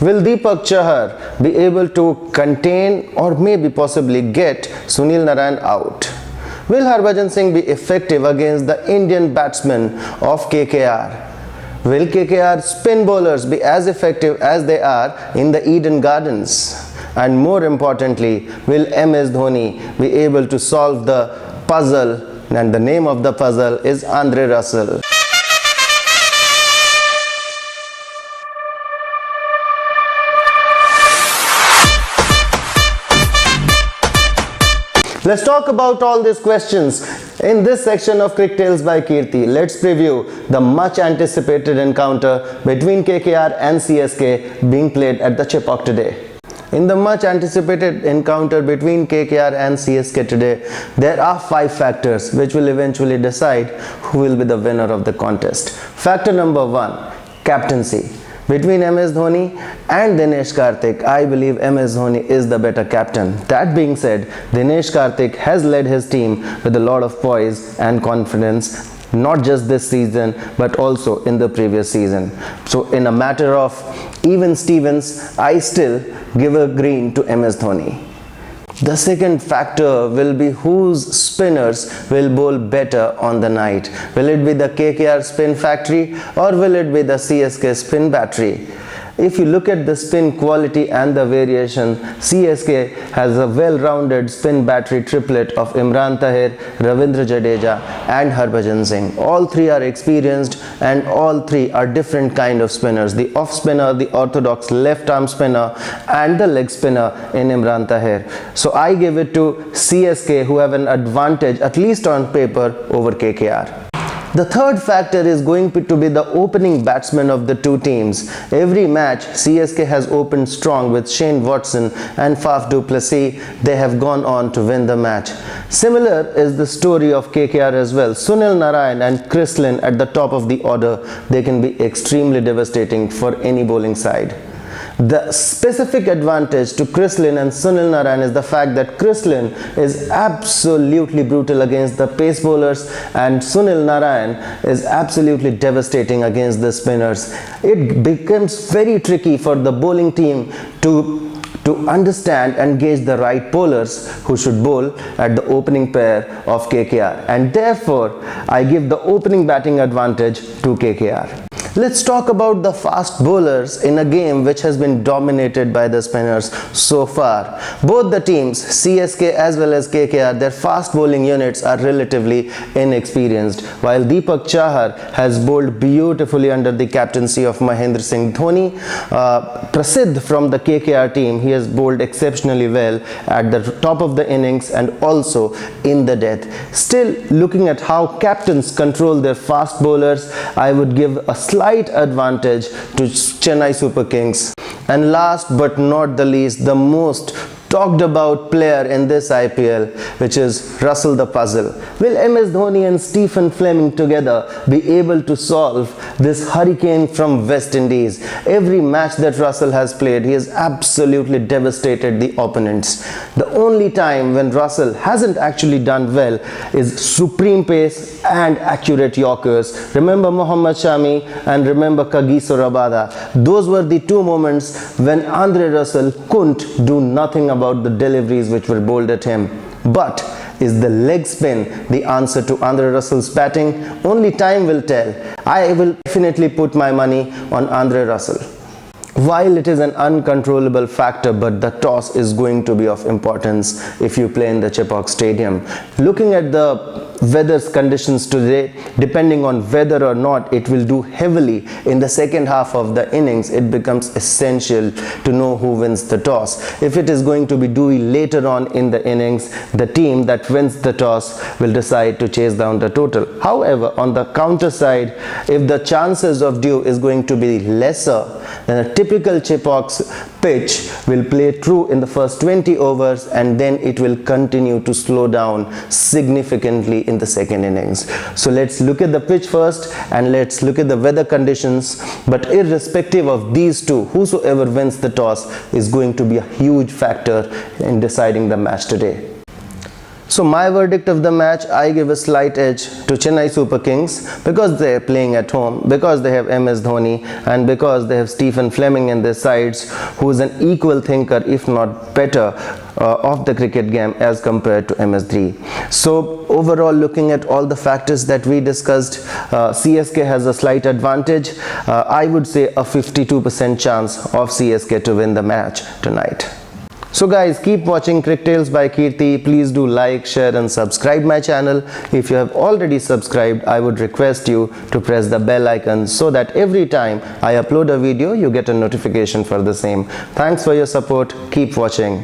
Will Deepak Chahar be able to contain or maybe possibly get Sunil Narine out? Will Harbhajan Singh be effective against the Indian batsmen of KKR? Will KKR spin bowlers be as effective as they are in the Eden Gardens? And more importantly, will MS Dhoni be able to solve the puzzle? And the name of the puzzle is Andre Russell. Let's talk about all these questions in this section of Crictales by Kirty. Let's preview the much anticipated encounter between KKR and CSK being played at the Chepauk today. In the much anticipated encounter between KKR and CSK today, there are 5 factors which will eventually decide who will be the winner of the contest. Factor number 1, captaincy. Between MS Dhoni and Dinesh Karthik, I believe MS Dhoni is the better captain. That being said, Dinesh Karthik has led his team with a lot of poise and confidence, not just this season but also in the previous season. So in a matter of even Stevens, I still give a green to MS Dhoni. The second factor will be whose spinners will bowl better on the night. Will it be the KKR spin factory or will it be the CSK spin battery? If you look at the spin quality and the variation, CSK has a well-rounded spin battery triplet of Imran Tahir, Ravindra Jadeja and Harbhajan Singh. All 3 are experienced and all 3 are different kind of spinners. The off spinner, the orthodox left arm spinner and the leg spinner in Imran Tahir. So I give it to CSK, who have an advantage at least on paper over KKR. The third factor is going to be the opening batsmen of the two teams. Every match, CSK has opened strong with Shane Watson and Faf du Plessis. They have gone on to win the match. Similar is the story of KKR as well. Sunil Narine and Chris Lynn at the top of the order. They can be extremely devastating for any bowling side. The specific advantage to Chris Lynn and Sunil Narine is the fact that Chris Lynn is absolutely brutal against the pace bowlers and Sunil Narine is absolutely devastating against the spinners. It becomes very tricky for the bowling team to understand and gauge the right bowlers who should bowl at the opening pair of KKR, and therefore I give the opening batting advantage to KKR. Let's talk about the fast bowlers in a game which has been dominated by the spinners so far. Both the teams, CSK as well as KKR, their fast bowling units are relatively inexperienced. While Deepak Chahar has bowled beautifully under the captaincy of Mahendra Singh Dhoni, Prasidh from the KKR team, he has bowled exceptionally well at the top of the innings and also in the death. Still, looking at how captains control their fast bowlers, I would give a slight advantage to Chennai Super Kings. And last but not the least, the most talked about player in this IPL, which is Russell the Puzzle. Will MS Dhoni and Stephen Fleming together be able to solve this hurricane from West Indies? Every match that Russell has played, he has absolutely devastated the opponents. The only time when Russell hasn't actually done well is supreme pace and accurate Yorkers. Remember Mohammad Shami and remember Kagiso Rabada. Those were the 2 moments when Andre Russell couldn't do nothing about the deliveries which were bowled at him. But is the leg spin the answer to Andre Russell's batting? Only time will tell. I will definitely put my money on Andre Russell. While it is an uncontrollable factor, but the toss is going to be of importance if you play in the Chepauk Stadium. Looking at the weather conditions today, depending on whether or not it will do heavily in the second half of the innings, it becomes essential to know who wins the toss. If it is going to be dewy later on in the innings, the team that wins the toss will decide to chase down the total. However, on the counter side, if the chances of dew is going to be lesser, then a typical Chepauk pitch will play true in the first 20 overs and then it will continue to slow down significantly in the second innings. So let's look at the pitch first and let's look at the weather conditions. But irrespective of these two, whosoever wins the toss is going to be a huge factor in deciding the match today. So my verdict of the match, I give a slight edge to Chennai Super Kings because they are playing at home, because they have MS Dhoni, and because they have Stephen Fleming in their sides, who is an equal thinker, if not better, of the cricket game as compared to MS3. So overall, looking at all the factors that we discussed, CSK has a slight advantage. I would say a 52% chance of CSK to win the match tonight. So guys, keep watching Crictales by Kirty. Please do like, share and subscribe my channel. If you have already subscribed, I would request you to press the bell icon so that every time I upload a video, you get a notification for the same. Thanks for your support. Keep watching.